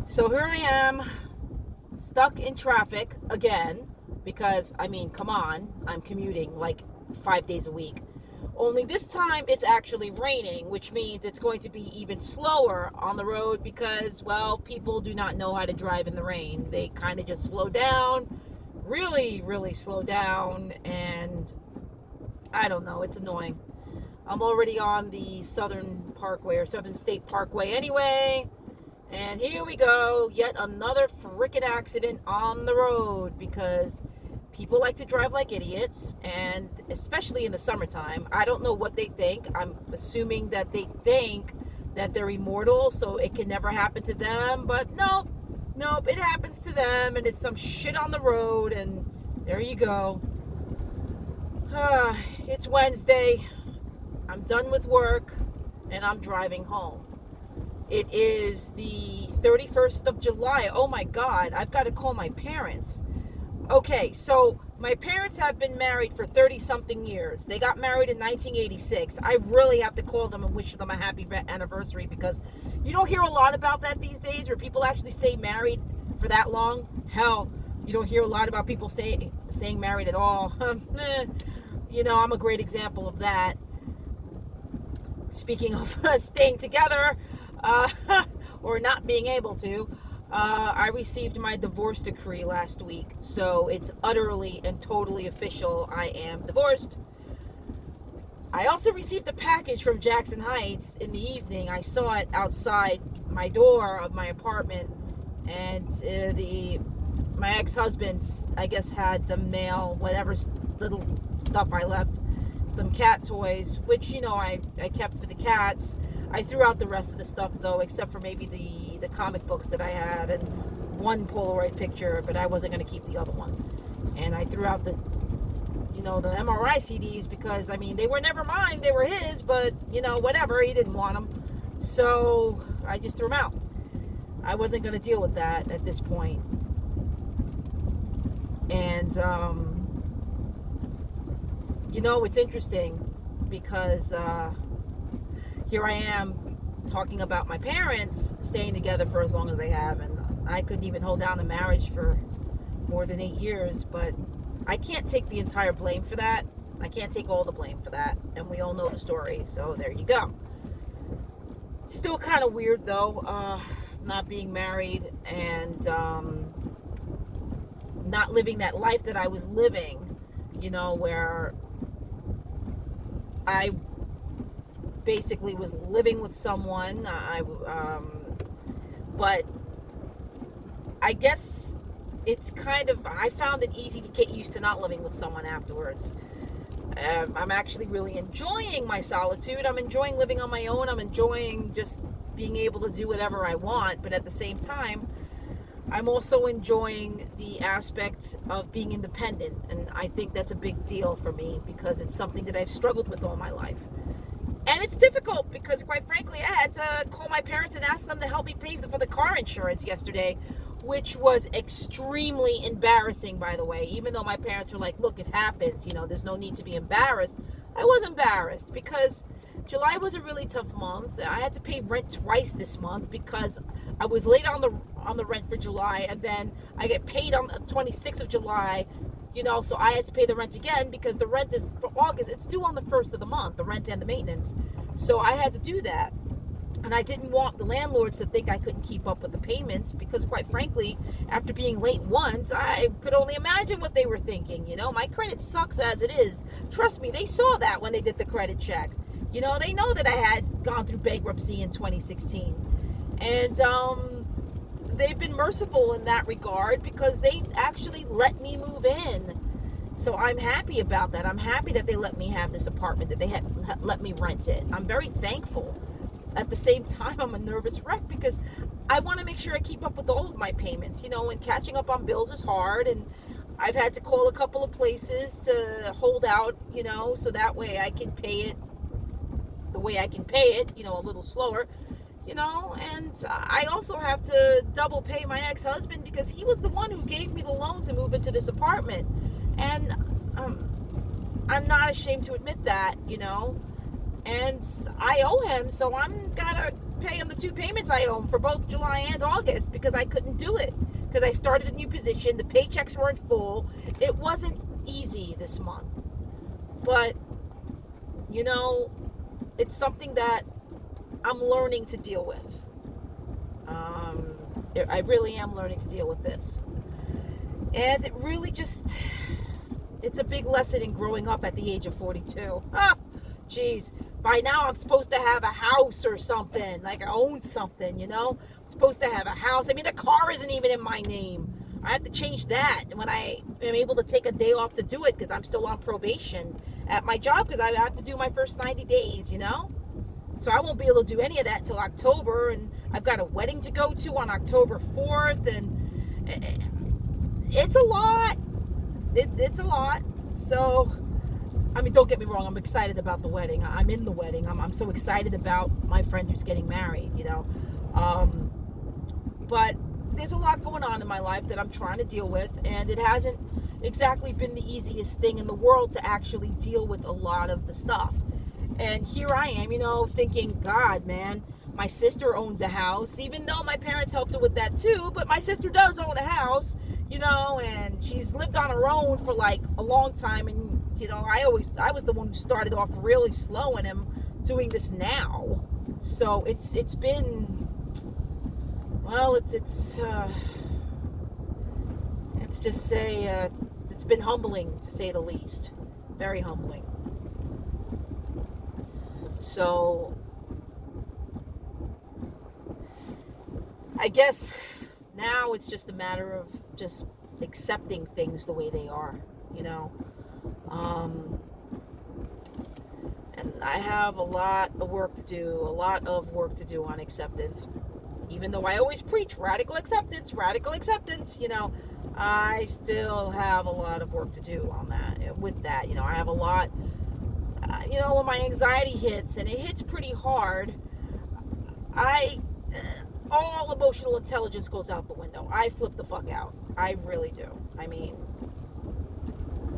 So here I am, stuck in traffic again, because, come on, I'm commuting like 5 days a week. Only this time it's actually raining, which means it's going to be even slower on the road because, well, people do not know how to drive in the rain. They kind of just slow down, really, really slow down, and I don't know, it's annoying. I'm already on the Southern Parkway or Southern State Parkway anyway. And here we go, yet another freaking accident on the road because people like to drive like idiots, and especially in the summertime. I don't know what they think. I'm assuming that they think that they're immortal, so it can never happen to them. But nope, it happens to them, and it's some shit on the road, and there you go. It's Wednesday. I'm done with work, and I'm driving home. It is the 31st of July. Oh my God, I've got to call my parents. Okay, so my parents have been married for 30 something years. They got married in 1986. I really have to call them and wish them a happy anniversary because you don't hear a lot about that these days where people actually stay married for that long. Hell, you don't hear a lot about people staying married at all. I'm a great example of that. Speaking of staying together, or not being able to, I received my divorce decree last week, so it's utterly and totally official. I am divorced. I also received a package from Jackson Heights in the evening. I saw it outside my door of my apartment, and my ex-husband, I guess, had the mail, whatever little stuff I left, some cat toys, which, I kept for the cats. I threw out the rest of the stuff, though, except for maybe the comic books that I had and one Polaroid picture, but I wasn't going to keep the other one. And I threw out the MRI CDs because, they were never mine. They were his, but, whatever. He didn't want them. So I just threw them out. I wasn't going to deal with that at this point. And, it's interesting because here I am talking about my parents staying together for as long as they have, and I couldn't even hold down a marriage for more than 8 years, but I can't take the entire blame for that. I can't take all the blame for that, and we all know the story, so there you go. Still kind of weird, though, not being married and not living that life that I was living, where I basically was living with someone. But I guess it's I found it easy to get used to not living with someone afterwards. I'm actually really enjoying my solitude. I'm enjoying living on my own. I'm enjoying just being able to do whatever I want. But at the same time, I'm also enjoying the aspect of being independent. And I think that's a big deal for me because it's something that I've struggled with all my life. And it's difficult because, quite frankly, I had to call my parents and ask them to help me pay for the car insurance yesterday, which was extremely embarrassing, by the way. Even though my parents were like, look, it happens, there's no need to be embarrassed. I was embarrassed because July was a really tough month. I had to pay rent twice this month because I was late on the rent for July, and then I get paid on the 26th of July. So I had to pay the rent again because the rent is for August. It's due on the 1st of the month, the rent and the maintenance. So I had to do that. And I didn't want the landlords to think I couldn't keep up with the payments because, quite frankly, after being late once, I could only imagine what they were thinking. My credit sucks as it is. Trust me, they saw that when they did the credit check. They know that I had gone through bankruptcy in 2016. And, they've been merciful in that regard because they actually let me move in. So I'm happy about that. I'm happy that they let me have this apartment, that they had let me rent it. I'm very thankful. At the same time, I'm a nervous wreck because I want to make sure I keep up with all of my payments, and catching up on bills is hard, and I've had to call a couple of places to hold out, so that way I can pay it the way I can pay it, a little slower. And I also have to double pay my ex-husband because he was the one who gave me the loan to move into this apartment. And I'm not ashamed to admit that, and I owe him, so I'm gotta pay him the 2 payments I owe him for both July and August because I couldn't do it. Because I started a new position. The paychecks weren't full. It wasn't easy this month. But, it's something that I'm learning to deal with. I really am learning to deal with this. And it really it's a big lesson in growing up at the age of 42. Geez. By now I'm supposed to have a house or something. Like I own something, I'm supposed to have a house. I mean, the car isn't even in my name. I have to change that when I am able to take a day off to do it because I'm still on probation at my job because I have to do my first 90 days, So I won't be able to do any of that until October, and I've got a wedding to go to on October 4th, and it's a lot. It's a lot. So, I mean, don't get me wrong. I'm excited about the wedding. I'm in the wedding. I'm so excited about my friend who's getting married, But there's a lot going on in my life that I'm trying to deal with, and it hasn't exactly been the easiest thing in the world to actually deal with a lot of the stuff. And here I am, thinking, God, man, my sister owns a house, even though my parents helped her with that too, but my sister does own a house, and she's lived on her own for like a long time. And, I was the one who started off really slow and am doing this now. So it's been, well, let's just say, it's been humbling to say the least. Very humbling. So, I guess now it's just a matter of just accepting things the way they are, And I have a lot of work to do on acceptance. Even though I always preach radical acceptance, I still have a lot of work to do on that. With that, I have a lot. When my anxiety hits, and it hits pretty hard, all emotional intelligence goes out the window. I flip the fuck out. I really do. I mean,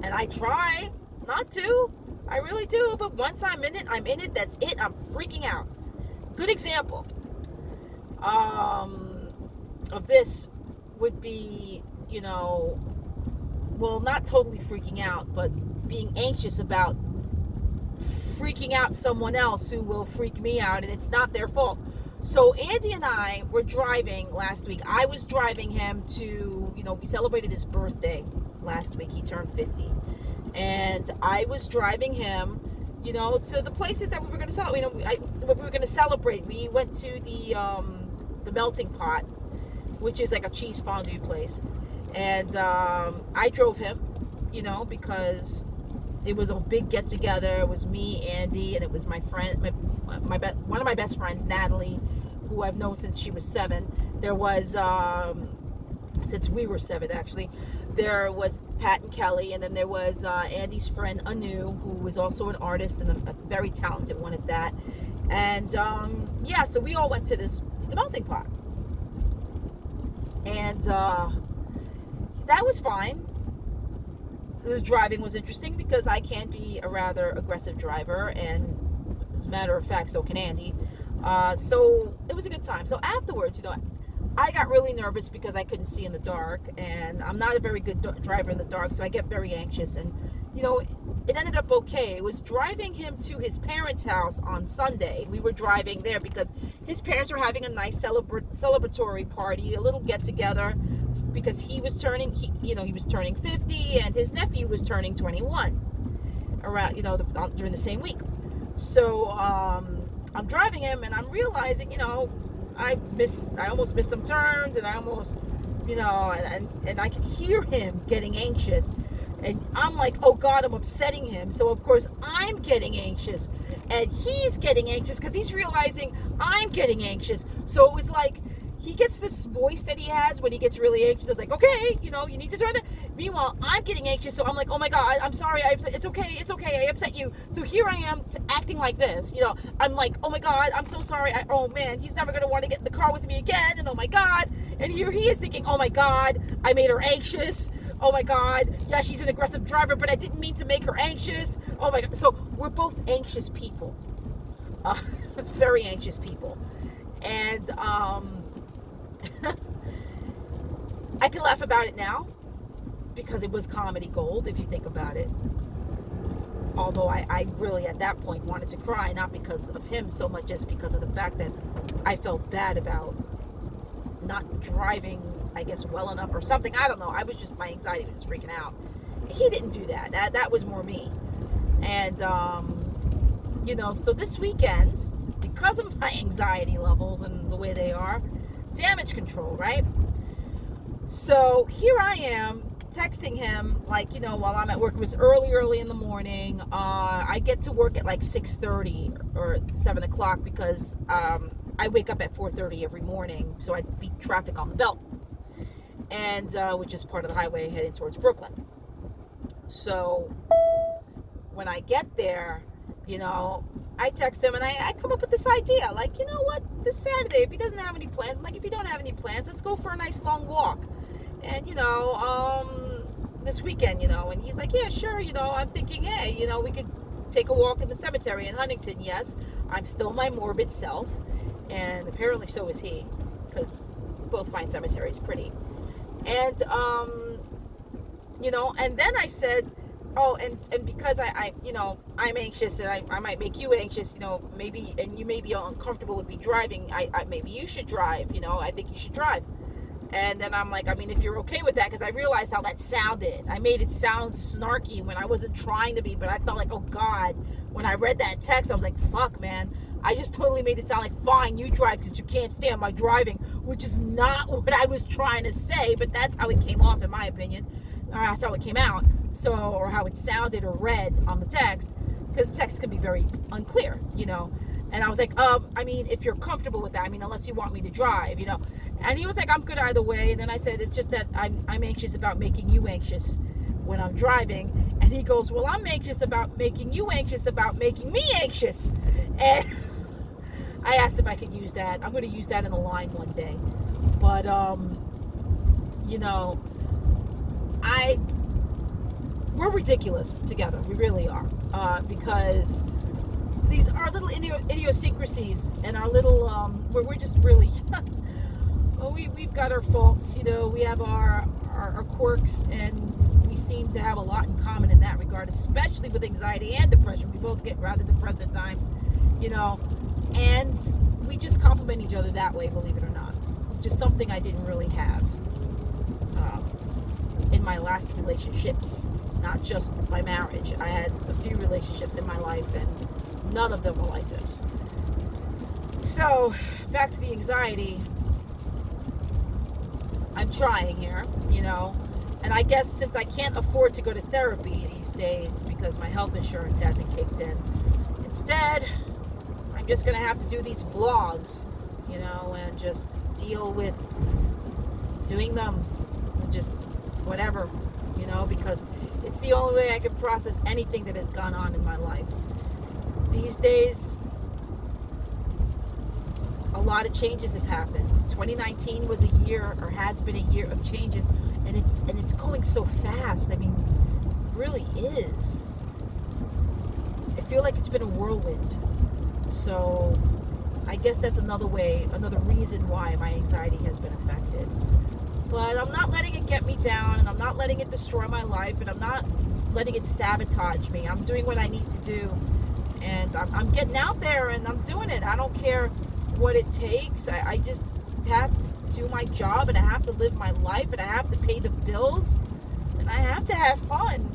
and I try not to. I really do. But once I'm in it. That's it. I'm freaking out. Good example of this would be, well, not totally freaking out, but being anxious about freaking out someone else who will freak me out, and it's not their fault. So Andy and I were driving last week. I was driving him to, we celebrated his birthday last week. He turned 50. And I was driving him, to the places that we were going to celebrate. We were going to celebrate. We went to the Melting Pot, which is like a cheese fondue place. And I drove him, because it was a big get together. It was me, Andy, and it was my friend, one of my best friends, Natalie, who I've known since she was 7. There was, since we were 7 actually, there was Pat and Kelly, and then there was Andy's friend Anu, who was also an artist and a very talented one at that. And so we all went to the Melting Pot, and that was fine. The driving was interesting because I can be a rather aggressive driver, and as a matter of fact, so can Andy. So it was a good time. So afterwards, I got really nervous because I couldn't see in the dark, and I'm not a very good driver in the dark, so I get very anxious. And it ended up okay. It was driving him to his parents' house on Sunday. We were driving there because his parents were having a nice celebratory party, a little get together, because he was turning 50, and his nephew was turning 21 around, during the same week. So I'm driving him, and I'm realizing, I almost missed some turns, and I almost, and I could hear him getting anxious. And I'm like, oh God, I'm upsetting him. So of course I'm getting anxious, and he's getting anxious because he's realizing I'm getting anxious. So it's like, he gets this voice that he has when he gets really anxious. It's like, okay, you need to turn that. Meanwhile, I'm getting anxious, so I'm like, oh my God, I'm sorry, it's okay, I upset you. So here I am acting like this, I'm like, oh my God, I'm so sorry. Oh man, he's never gonna want to get in the car with me again. And oh my God, and here he is thinking, oh my God, I made her anxious. Oh my God, yeah, she's an aggressive driver, but I didn't mean to make her anxious. Oh my God, so we're both anxious people, very anxious people. And I can laugh about it now because it was comedy gold, if you think about it. Although I really, at that point, wanted to cry, not because of him so much as because of the fact that I felt bad about not driving, I guess, well enough or something. I don't know. My anxiety was just freaking out. He didn't do that. That was more me. And, so this weekend, because of my anxiety levels and the way they are, damage control, right? So here I am texting him, while I'm at work. It was early in the morning. I get to work at like 6:30 or 7 o'clock because I wake up at 4:30 every morning, so I beat traffic on the belt, and which is part of the highway heading towards Brooklyn. So when I get there, I text him and I come up with this idea, like, you know what, this Saturday, if he doesn't have any plans, I'm like, if you don't have any plans, let's go for a nice long walk. And, this weekend, and he's like, yeah, sure, I'm thinking, hey, we could take a walk in the cemetery in Huntington. Yes, I'm still my morbid self, and apparently so is he, because we both find cemeteries pretty. And, and then I said, oh, and because I'm anxious, and I might make you anxious, maybe, and you may be uncomfortable with me driving, I maybe you should drive, I think you should drive. And then I'm like, I mean, if you're okay with that, because I realized how that sounded. I made it sound snarky when I wasn't trying to be, but I felt like, oh God, when I read that text, I was like, fuck, man. I just totally made it sound like, fine, you drive because you can't stand my driving, which is not what I was trying to say, but that's how it came off, in my opinion. Or that's how it came out. So, or how it sounded or read on the text, because text can be very unclear, And I was like, I mean, if you're comfortable with that, I mean, unless you want me to drive, And he was like, I'm good either way. And then I said, it's just that I'm anxious about making you anxious when I'm driving. And he goes, well, I'm anxious about making you anxious about making me anxious. And I asked if I could use that. I'm going to use that in a line one day. But, we're ridiculous together. We really are. Because these are little idiosyncrasies and our little, where we're just really... Well, we've got our faults, we have our quirks, and we seem to have a lot in common in that regard, especially with anxiety and depression. We both get rather depressed at times, and we just complement each other that way, believe it or not. Just something I didn't really have in my last relationships, not just my marriage. I had a few relationships in my life, and none of them were like this. So, back to the anxiety. I'm trying here, and I guess since I can't afford to go to therapy these days because my health insurance hasn't kicked in, instead, I'm just going to have to do these vlogs, and just deal with doing them, and just whatever, because it's the only way I can process anything that has gone on in my life. These days, a lot of changes have happened. 2019 was a year, or has been a year of change, and it's going so fast. I mean, it really is. I feel like it's been a whirlwind. So I guess that's another reason why my anxiety has been affected. But I'm not letting it get me down, and I'm not letting it destroy my life, and I'm not letting it sabotage me. I'm doing what I need to do, and I'm getting out there, and I'm doing it. I don't care what it takes. I just have to do my job, and I have to live my life, and I have to pay the bills, and I have to have fun,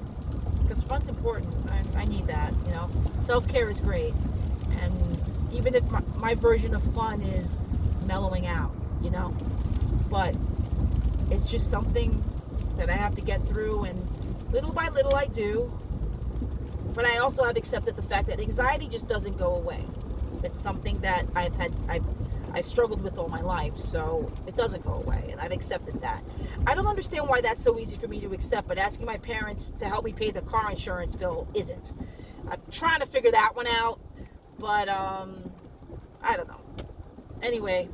because fun's important. I need that. Self-care is great, and even if my version of fun is mellowing out, but it's just something that I have to get through, and little by little I do. But I also have accepted the fact that anxiety just doesn't go away. It's something that I've struggled with all my life, so it doesn't go away, and I've accepted that. I don't understand why that's so easy for me to accept, but asking my parents to help me pay the car insurance bill isn't. I'm trying to figure that one out, but I don't know. Anyway,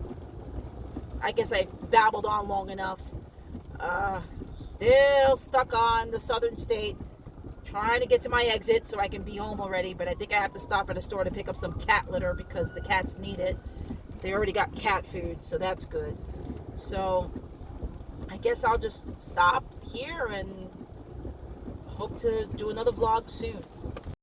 I guess I babbled on long enough. Still stuck on the southern state, trying to get to my exit so I can be home already, but I think I have to stop at a store to pick up some cat litter because the cats need it. They already got cat food, so that's good. So I guess I'll just stop here and hope to do another vlog soon.